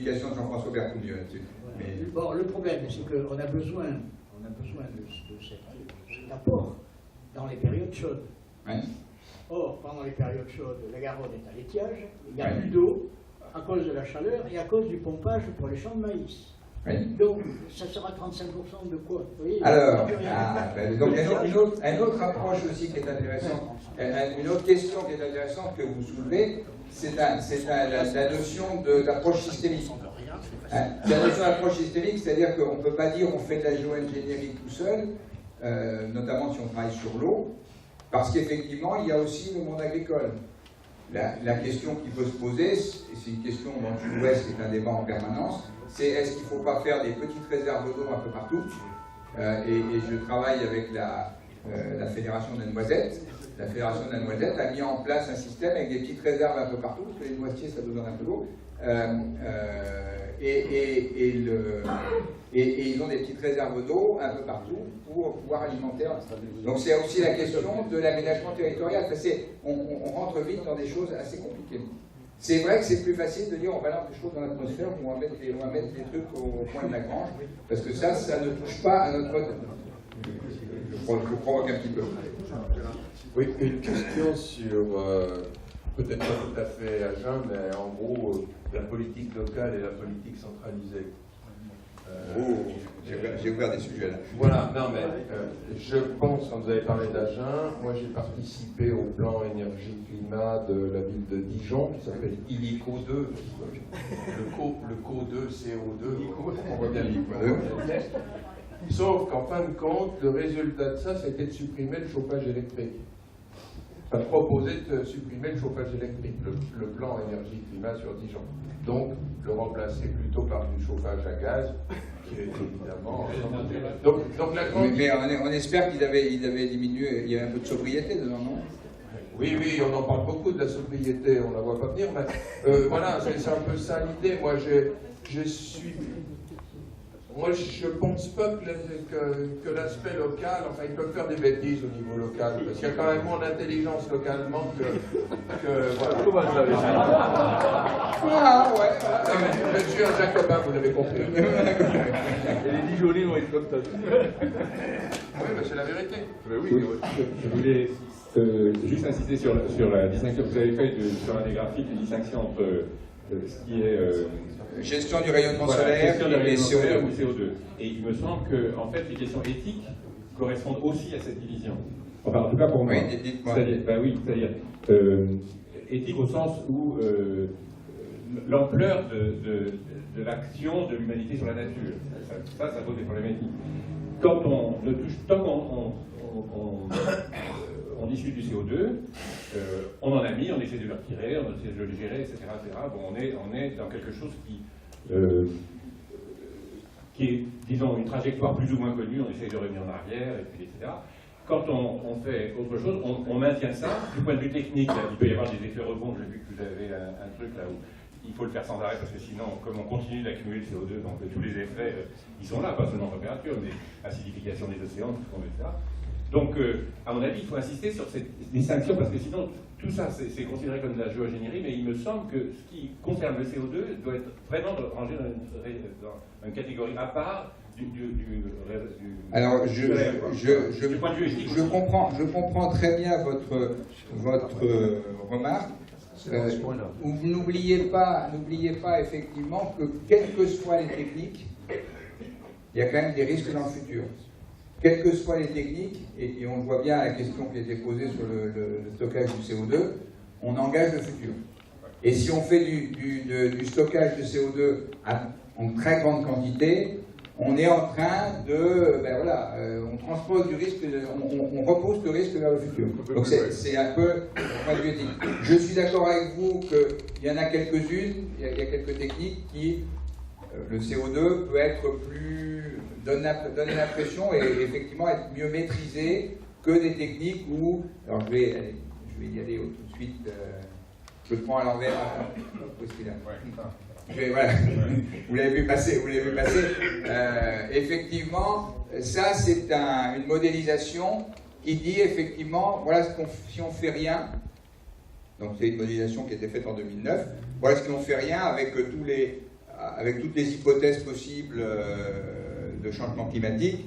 explication de Jean-François Berthoud là-dessus. Mais... Bon, le problème, c'est qu'on a besoin de cet apport dans les périodes chaudes. Ouais. Or, pendant les périodes chaudes, la Garonne est à l'étiage, il n'y a plus d'eau à cause de la chaleur et à cause du pompage pour les champs de maïs. Oui. Donc, ça sera 35% de quoi? Vous voyez, alors, donc une autre approche aussi qui est intéressante, une autre question qui est intéressante que vous soulevez, c'est la notion d'approche systémique. La notion d'approche systémique, c'est-à-dire qu'on ne peut pas dire on fait de la géo-ingénierie tout seul, notamment si on travaille sur l'eau, parce qu'effectivement, il y a aussi le monde agricole. La question qui peut se poser, et c'est une question dans le Sud-Ouest qui est un débat en permanence, c'est est-ce qu'il ne faut pas faire des petites réserves d'eau un peu partout, et je travaille avec la Fédération de la Noisette. La Fédération de la Noisette a mis en place un système avec des petites réserves un peu partout, parce que les noisetiers, ça donne un peu d'eau, et ils ont des petites réserves d'eau un peu partout pour pouvoir alimenter. Donc c'est aussi la question de l'aménagement territorial. Enfin, on rentre vite dans des choses assez compliquées. C'est vrai que c'est plus facile de dire on balance des choses dans l'atmosphère ou on va mettre des trucs au coin de la grange, parce que ça ne touche pas à notre... Je provoque un petit peu. Oui, une question sur, peut-être pas tout à fait à jeun, mais en gros, la politique locale et la politique centralisée. J'ai ouvert des sujets là. Voilà, non mais je pense, quand vous avez parlé d'Agen, moi j'ai participé au plan énergie-climat de la ville de Dijon, qui s'appelle ILICO 2, le CO2, CO2, on voit bien l'ILICO 2. Sauf qu'en fin de compte, le résultat de ça, c'était de supprimer le chauffage électrique. Enfin, de proposer de supprimer le chauffage électrique, le plan énergie-climat sur Dijon. Donc, le remplacer plutôt par du chauffage à gaz, qui est évidemment... Donc la grande... Mais on espère qu'il avait diminué, il y avait un peu de sobriété dedans, non? Oui, on en parle beaucoup de la sobriété, on ne la voit pas venir, mais voilà, c'est un peu ça l'idée. Moi, Moi, je pense pas que l'aspect local, enfin, ils peuvent faire des bêtises au niveau local, parce qu'il y a quand même moins d'intelligence localement que voilà. Ah, ouais. Je suis un jacobin, vous l'avez compris. Et les Dijonnais vont être comme ça. Oui, mais c'est la vérité. Oui. Je voulais juste insister sur la distinction que vous avez faite sur l'un des graphiques, une distinction entre ce qui est... gestion du rayonnement solaire gestion du et rayonnement solaire CO2. ou CO2. Et il me semble que, en fait, les questions éthiques correspondent aussi à cette division. Enfin, en tout cas pour moi. Oui, dites-moi. C'est-à-dire, éthique au sens où l'ampleur de l'action de l'humanité sur la nature, ça pose des problématiques. Tant qu'on discute du CO2, on en a mis, on essaie de le retirer, on essaie de le gérer, etc. Bon, on est dans quelque chose qui est, disons, une trajectoire plus ou moins connue, on essaie de revenir en arrière, et puis, etc. Quand on fait autre chose, on maintient ça. Du point de vue technique, il peut y avoir des effets rebonds. J'ai vu que vous avez un truc là où il faut le faire sans arrêt, parce que sinon, comme on continue d'accumuler le CO2, donc tous les effets, ils sont là, pas seulement en température, mais acidification des océans, tout ce qu'on veut, etc. Donc, à mon avis, il faut insister sur cette distinction, parce que sinon, tout ça, c'est considéré comme de la géo-ingénierie, mais il me semble que ce qui concerne le CO2 doit être vraiment rangé dans une catégorie à part alors, du point de vue éthique. je comprends très bien votre remarque. Vous n'oubliez pas effectivement que, quelles que soient les techniques, il y a quand même des risques dans le futur. Quelles que soient les techniques, et on voit bien la question qui a été posée sur le stockage du CO2, on engage le futur. Et si on fait du stockage de CO2 en très grande quantité, on est en train de, on transpose du risque, on repousse le risque vers le futur. Donc c'est un peu le point de vue éthique. Je suis d'accord avec vous qu'il y en a quelques-unes, il y a quelques techniques qui, le CO2 peut être donner l'impression et effectivement être mieux maîtrisé que des techniques où, alors je vais y aller tout de suite, je le prends à l'envers. Voilà. Vous l'avez vu passer. Effectivement, ça c'est une modélisation qui dit effectivement, voilà si on fait rien, donc c'est une modélisation qui a été faite en 2009, voilà ce qu'on fait rien avec tous les... avec toutes les hypothèses possibles de changement climatique.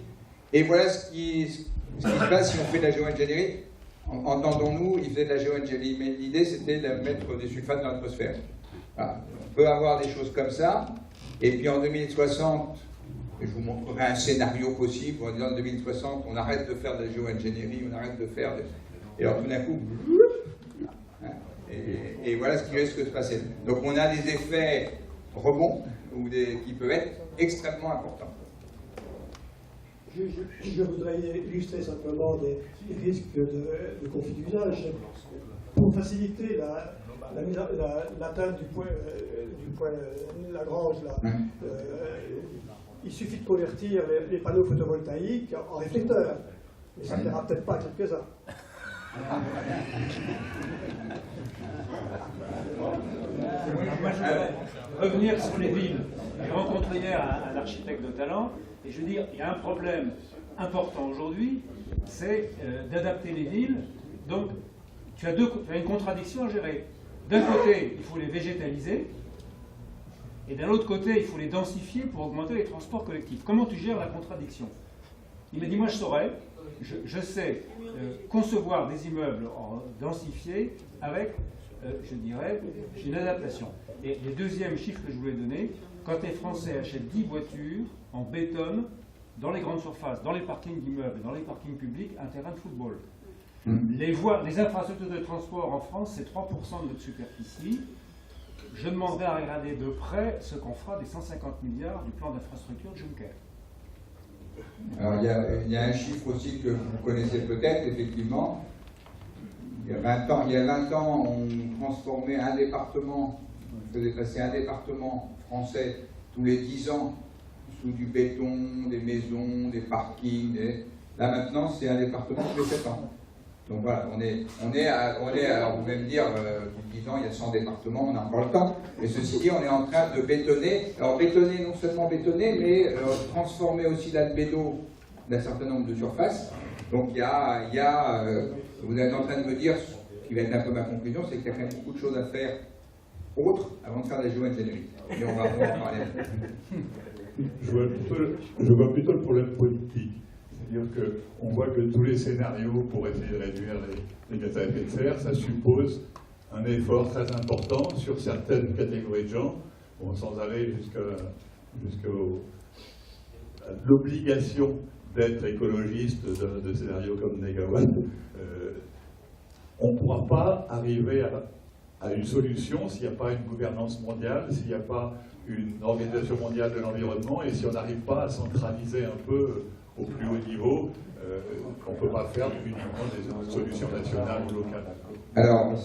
Et voilà ce qui se passe si on fait de la géo-ingénierie. Entendons-nous, il faisait de la géo-ingénierie, mais l'idée c'était de mettre des sulfates dans l'atmosphère. Voilà. On peut avoir des choses comme ça, et puis en 2060, je vous montrerai un scénario possible, en disant en 2060, on arrête de faire de la géo-ingénierie, on arrête de faire de... Et alors tout d'un coup, et voilà ce qui risque de se passer. Donc on a des effets rebonds, qui peuvent être extrêmement importants. Je voudrais illustrer simplement des risques de conflit d'usage. Pour faciliter l'atteinte du point Lagrange, il suffit de convertir les panneaux photovoltaïques en réflecteurs. Mais ça ne plaira peut-être pas à quelques-uns. Moi, je voudrais revenir sur les villes. J'ai rencontré hier un architecte de talent, et je veux dire, il y a un problème important aujourd'hui, c'est d'adapter les villes. Donc, tu as une contradiction à gérer. D'un côté, il faut les végétaliser, et d'un autre côté, il faut les densifier pour augmenter les transports collectifs. Comment tu gères la contradiction? Il m'a dit, moi je saurais, je sais concevoir des immeubles densifiés avec, je dirais, une adaptation. Et le deuxième chiffre que je voulais donner, quand les Français achètent 10 voitures en béton dans les grandes surfaces, dans les parkings d'immeubles, dans les parkings publics, un terrain de football. Les infrastructures de transport en France, c'est 3% de notre superficie. Je demanderai à regarder de près ce qu'on fera des 150 milliards du plan d'infrastructure de Juncker. Alors il y a un chiffre aussi que vous connaissez peut-être, effectivement. Il y a 20 ans, on transformait un département, on faisait passer un département français tous les 10 ans sous du béton, des maisons, des parkings. Là maintenant, c'est un département tous les 7 ans. Donc voilà, on est alors vous pouvez me dire, depuis 10 ans, il y a 100 départements, on a encore le temps. Mais ceci dit, on est en train de bétonner. Alors bétonner, non seulement bétonner, mais transformer aussi l'albédo d'un certain nombre de surfaces. Donc vous êtes en train de me dire, ce qui va être un peu ma conclusion, c'est qu'il y a quand même beaucoup de choses à faire autres avant de faire de la géo-ingénierie. Et on va en parler. Je vois plutôt le problème politique. C'est-à-dire qu'on voit que tous les scénarios pour essayer de réduire les gaz à effet de serre, ça suppose un effort très important sur certaines catégories de gens, bon, sans aller jusqu'à l'obligation d'être écologiste de scénarios comme Negawatt. On ne pourra pas arriver à une solution s'il n'y a pas une gouvernance mondiale, s'il n'y a pas une organisation mondiale de l'environnement, et si on n'arrive pas à centraliser un peu au plus haut niveau, qu'on ne peut pas faire uniquement des solutions nationales ou locales. Alors,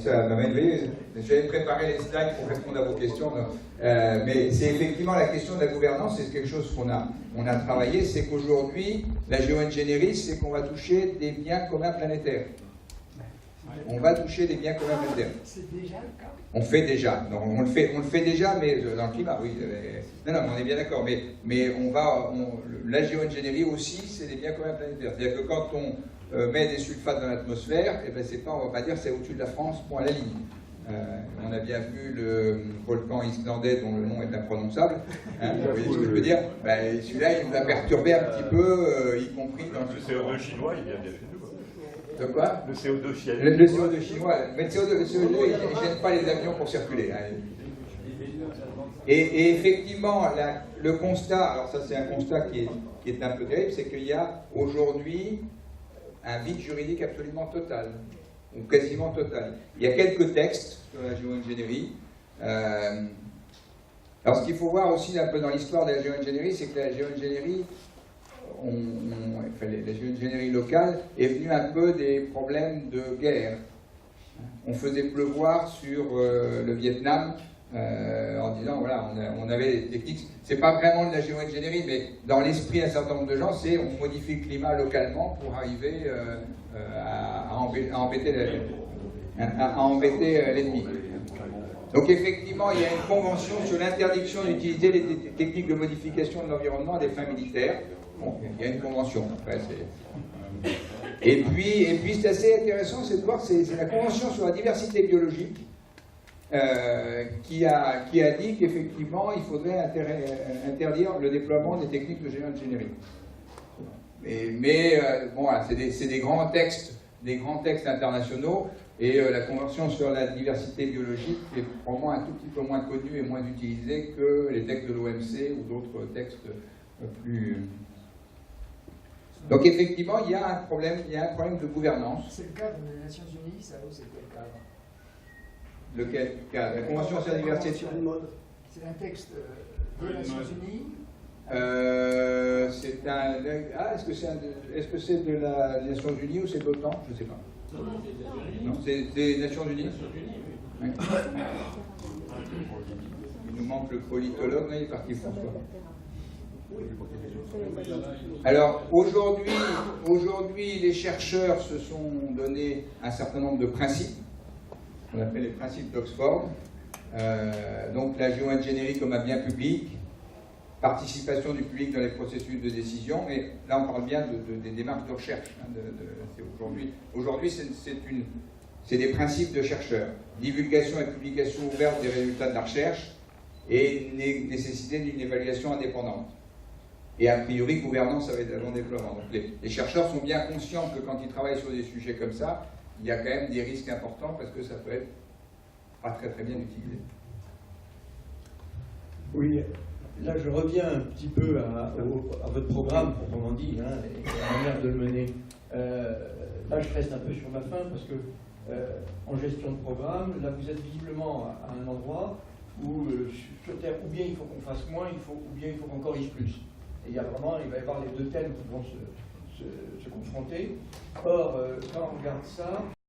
j'avais préparé les slides pour répondre à vos questions, mais c'est effectivement la question de la gouvernance, c'est quelque chose qu'on a travaillé, c'est qu'aujourd'hui, la géo-ingénierie, c'est qu'on va toucher des biens communs planétaires. On va toucher des biens communs planétaires. C'est déjà le cas. On fait déjà. Non, on le fait déjà, mais dans le climat, oui. Non, on est bien d'accord. Mais la géo-ingénierie aussi, c'est des biens communs planétaires. C'est-à-dire que quand on met des sulfates dans l'atmosphère, eh ben, on ne va pas dire c'est au-dessus de la France, point à la ligne. On a bien vu le volcan islandais dont le nom est imprononçable. Vous voyez ce que je veux dire? Ben, celui-là, il nous a perturbé un petit peu, y compris dans le CO2 chinois, il vient bien chez nous. De quoi? Le CO2 chinois. Le CO2 chinois. Mais le CO2 il ne gêne pas les avions pour circuler. Hein. Et effectivement, le constat, alors ça c'est un constat qui est un peu terrible, c'est qu'il y a aujourd'hui un vide juridique absolument total, ou quasiment total. Il y a quelques textes sur la géo-ingénierie. Alors ce qu'il faut voir aussi un peu dans l'histoire de la géo-ingénierie, c'est que la géo-ingénierie, la géo-ingénierie locale est venue un peu des problèmes de guerre. On faisait pleuvoir sur le Vietnam en disant voilà, on avait des techniques. C'est pas vraiment de la géo-ingénierie, mais dans l'esprit d'un certain nombre de gens, c'est on modifie le climat localement pour arriver à embêter l'ennemi. Donc effectivement, il y a une convention sur l'interdiction d'utiliser les techniques de modification de l'environnement à des fins militaires. Bon, il y a une convention. Après, et puis c'est assez intéressant, c'est de voir, c'est la convention sur la diversité biologique. qui a dit qu'effectivement, il faudrait interdire le déploiement des techniques de géo-ingénierie. Mais bon, voilà, c'est des grands textes internationaux, et la Convention sur la diversité biologique est probablement un tout petit peu moins connue et moins utilisée que les textes de l'OMC ou d'autres textes plus... Donc effectivement, il y a un problème de gouvernance. C'est le cadre des Nations Unies, ça, ou c'est quel cadre? Lequel cadre? La Convention sur la diversité. C'est un texte des Nations Unies. C'est un... Ah, est-ce que c'est de la Nations Unies ou c'est de l'OTAN? Je ne sais pas. Non, c'est des Nations Unies. Oui. Il nous manque le politologue, il est parti François. Alors aujourd'hui, les chercheurs se sont donné un certain nombre de principes, qu'on appelle les principes d'Oxford. Donc la géo-ingénierie comme un bien public, participation du public dans les processus de décision, et là on parle bien des démarches de recherche. Aujourd'hui, c'est des principes de chercheurs. Divulgation et publication ouverte des résultats de la recherche et nécessité d'une évaluation indépendante. Et a priori, gouvernance avec le déploiement. Donc les chercheurs sont bien conscients que quand ils travaillent sur des sujets comme ça, il y a quand même des risques importants parce que ça peut être pas très bien utilisé. Oui, là je reviens un petit peu à votre programme, proprement dit, hein, et à la manière de le mener. Là je reste un peu sur ma faim parce que en gestion de programme, là vous êtes visiblement à un endroit où sur Terre, ou bien il faut qu'on fasse moins, ou bien il faut qu'on corrige plus. Et il va y avoir les deux thèmes qui vont se confronter. Or, quand on regarde ça,